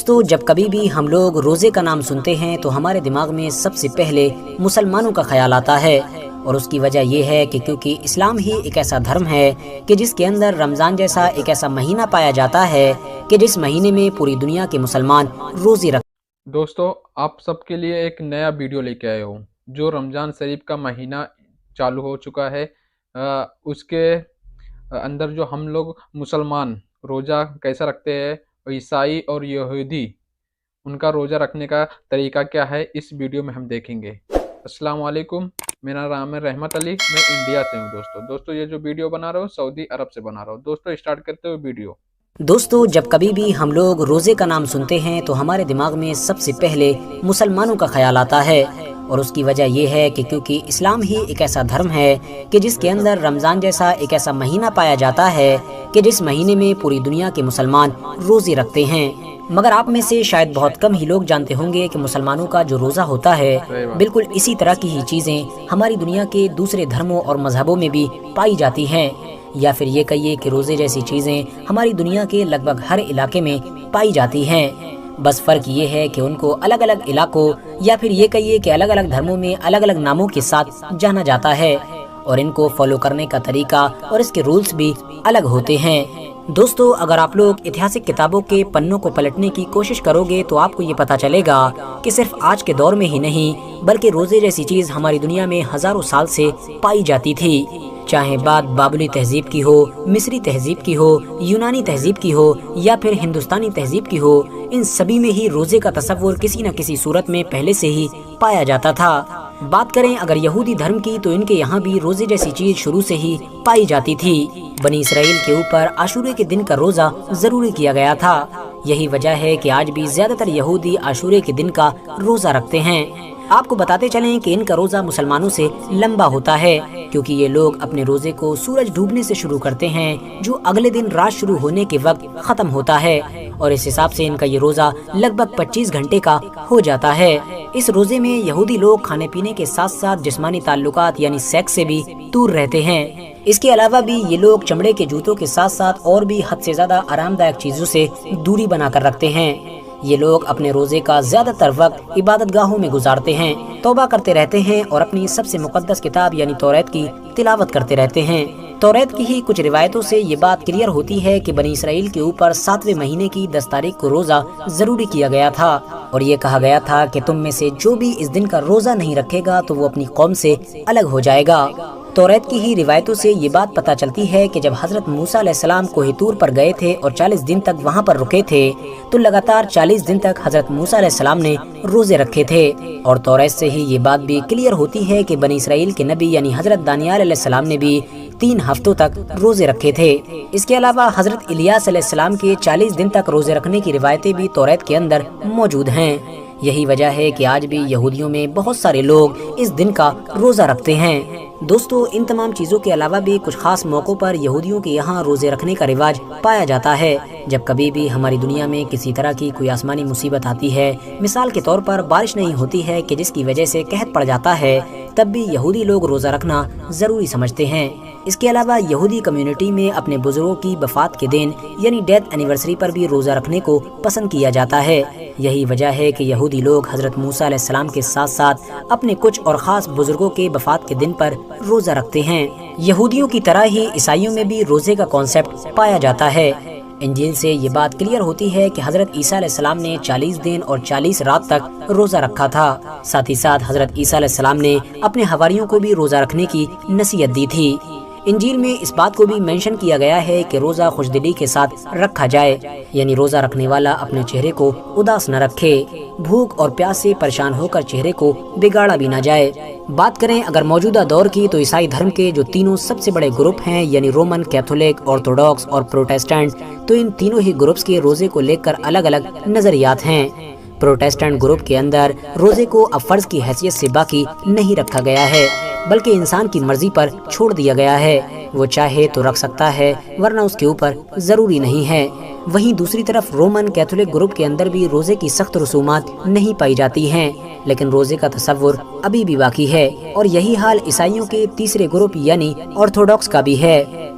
دوستو جب کبھی بھی ہم لوگ روزے کا نام سنتے ہیں تو ہمارے دماغ میں سب سے پہلے مسلمانوں کا خیال آتا ہے، اور اس کی وجہ یہ ہے کہ کیونکہ اسلام ہی ایک ایسا دھرم ہے کہ جس کے اندر رمضان جیسا ایک ایسا مہینہ پایا جاتا ہے کہ جس مہینے میں پوری دنیا کے مسلمان روزے رکھتے ہیں۔ دوستو آپ سب کے لیے ایک نیا ویڈیو لے کے آئے ہوں جو رمضان شریف کا مہینہ چالو ہو چکا ہے۔ اس کے اندر جو ہم لوگ مسلمان روزہ کیسا رکھتے ہیں، عیسائی اور یہودی ان کا روزہ رکھنے کا طریقہ کیا ہے، اس ویڈیو میں ہم دیکھیں گے۔ السلام علیکم، میرا نام ہے رحمت علی، میں انڈیا سے ہوں۔ دوستو یہ جو ویڈیو بنا رہا ہوں سعودی عرب سے بنا رہا ہوں۔ دوستو اسٹارٹ کرتے ہوئے ویڈیو۔ دوستو جب کبھی بھی ہم لوگ روزے کا نام سنتے ہیں تو ہمارے دماغ میں سب سے پہلے مسلمانوں کا خیال آتا ہے، اور اس کی وجہ یہ ہے کہ کیونکہ اسلام ہی ایک ایسا دھرم ہے کہ جس کے اندر رمضان جیسا ایک ایسا مہینہ پایا جاتا ہے کہ جس مہینے میں پوری دنیا کے مسلمان روزے رکھتے ہیں۔ مگر آپ میں سے شاید بہت کم ہی لوگ جانتے ہوں گے کہ مسلمانوں کا جو روزہ ہوتا ہے بالکل اسی طرح کی ہی چیزیں ہماری دنیا کے دوسرے دھرموں اور مذہبوں میں بھی پائی جاتی ہیں، یا پھر یہ کہیے کہ روزے جیسی چیزیں ہماری دنیا کے لگ بھگ ہر علاقے میں پائی جاتی ہیں۔ بس فرق یہ ہے کہ ان کو الگ الگ علاقوں یا پھر یہ کہیے کہ الگ الگ دھرموں میں الگ الگ ناموں کے ساتھ جانا جاتا ہے، اور ان کو فالو کرنے کا طریقہ اور اس کے رولز بھی الگ ہوتے ہیں۔ دوستو اگر آپ لوگ اتہاسک کتابوں کے پنوں کو پلٹنے کی کوشش کرو گے تو آپ کو یہ پتا چلے گا کہ صرف آج کے دور میں ہی نہیں بلکہ روزے جیسی چیز ہماری دنیا میں ہزاروں سال سے پائی جاتی تھی، چاہے بات بابلی تہذیب کی ہو، مصری تہذیب کی ہو، یونانی تہذیب کی ہو یا پھر ہندوستانی تہذیب کی ہو، ان سبھی میں ہی روزے کا تصور کسی نہ کسی صورت میں پہلے سے ہی پایا جاتا تھا۔ بات کریں اگر یہودی دھرم کی تو ان کے یہاں بھی روزے جیسی چیز شروع سے ہی پائی جاتی تھی۔ بنی اسرائیل کے اوپر عاشورے کے دن کا روزہ ضروری کیا گیا تھا، یہی وجہ ہے کہ آج بھی زیادہ تر یہودی عاشورے کے دن کا روزہ رکھتے ہیں۔ آپ کو بتاتے چلیں کہ ان کا روزہ مسلمانوں سے لمبا ہوتا ہے، کیونکہ یہ لوگ اپنے روزے کو سورج ڈوبنے سے شروع کرتے ہیں جو اگلے دن رات شروع ہونے کے وقت ختم ہوتا ہے، اور اس حساب سے ان کا یہ روزہ لگ بھگ 25 گھنٹے کا ہو جاتا ہے۔ اس روزے میں یہودی لوگ کھانے پینے کے ساتھ ساتھ جسمانی تعلقات یعنی سیکس سے بھی دور رہتے ہیں۔ اس کے علاوہ بھی یہ لوگ چمڑے کے جوتوں کے ساتھ ساتھ اور بھی حد سے زیادہ آرام دائک چیزوں سے دوری بنا کر رکھتے ہیں۔ یہ لوگ اپنے روزے کا زیادہ تر وقت عبادت گاہوں میں گزارتے ہیں، توبہ کرتے رہتے ہیں اور اپنی سب سے مقدس کتاب یعنی توریت کی تلاوت کرتے رہتے ہیں۔ توریت کی ہی کچھ روایتوں سے یہ بات کلیئر ہوتی ہے کہ بنی اسرائیل کے اوپر 7ویں مہینے کی 10 تاریخ کو روزہ ضروری کیا گیا تھا، اور یہ کہا گیا تھا کہ تم میں سے جو بھی اس دن کا روزہ نہیں رکھے گا تو وہ اپنی قوم سے الگ ہو جائے گا۔ توریت کی ہی روایتوں سے یہ بات پتہ چلتی ہے کہ جب حضرت موسیٰ علیہ السلام کوہ طور پر گئے تھے اور 40 دن تک وہاں پر رکے تھے تو لگاتار 40 دن تک حضرت موسیٰ علیہ السلام نے روزے رکھے تھے، اور توریت سے ہی یہ بات بھی کلیئر ہوتی ہے کہ بنی اسرائیل کے نبی یعنی حضرت دانیال علیہ السلام نے بھی 3 ہفتوں تک روزے رکھے تھے۔ اس کے علاوہ حضرت الیاس علیہ السلام کے 40 دن تک روزے رکھنے کی روایتیں بھی توریت کے اندر موجود ہیں۔ یہی وجہ ہے کہ آج بھی یہودیوں میں بہت سارے لوگ اس دن کا روزہ رکھتے ہیں۔ دوستو ان تمام چیزوں کے علاوہ بھی کچھ خاص موقعوں پر یہودیوں کے یہاں روزے رکھنے کا رواج پایا جاتا ہے۔ جب کبھی بھی ہماری دنیا میں کسی طرح کی کوئی آسمانی مصیبت آتی ہے، مثال کے طور پر بارش نہیں ہوتی ہے کہ جس کی وجہ سے قحط پڑ جاتا ہے، تب بھی یہودی لوگ روزہ رکھنا ضروری سمجھتے ہیں۔ اس کے علاوہ یہودی کمیونٹی میں اپنے بزرگوں کی وفات کے دن یعنی ڈیتھ اینیورسری پر بھی روزہ رکھنے کو پسند کیا جاتا ہے۔ یہی وجہ ہے کہ یہودی لوگ حضرت موسیٰ علیہ السلام کے ساتھ ساتھ اپنے کچھ اور خاص بزرگوں کے وفات کے دن پر روزہ رکھتے ہیں۔ یہودیوں کی طرح ہی عیسائیوں میں بھی روزے کا کانسیپٹ پایا جاتا ہے۔ انجیل سے یہ بات کلیئر ہوتی ہے کہ حضرت عیسیٰ علیہ السلام نے 40 دن اور 40 رات تک روزہ رکھا تھا۔ ساتھ ہی ساتھ حضرت عیسیٰ علیہ السلام نے اپنے حواریوں کو بھی روزہ رکھنے کی نصیحت دی تھی۔ انجیل میں اس بات کو بھی مینشن کیا گیا ہے کہ روزہ خوشدلی کے ساتھ رکھا جائے، یعنی روزہ رکھنے والا اپنے چہرے کو اداس نہ رکھے، بھوک اور پیاس سے پریشان ہو کر چہرے کو بگاڑا بھی نہ جائے۔ بات کریں اگر موجودہ دور کی تو عیسائی دھرم کے جو تینوں سب سے بڑے گروپ ہیں یعنی رومن، کیتھولک، آرتھوڈاکس اور پروٹیسٹنٹ، تو ان تینوں ہی گروپس کے روزے کو لے کر الگ الگ نظریات ہیں۔ پروٹیسٹنٹ گروپ کے اندر روزے کو اب فرض کی حیثیت سے باقی نہیں رکھا گیا ہے بلکہ انسان کی مرضی پر چھوڑ دیا گیا ہے، وہ چاہے تو رکھ سکتا ہے ورنہ اس کے اوپر ضروری نہیں ہے۔ وہیں دوسری طرف رومن کیتھولک گروپ کے اندر بھی روزے کی سخت رسومات نہیں پائی جاتی ہیں، لیکن روزے کا تصور ابھی بھی باقی ہے، اور یہی حال عیسائیوں کے تیسرے گروپ یعنی آرتھوڈاکس کا بھی ہے۔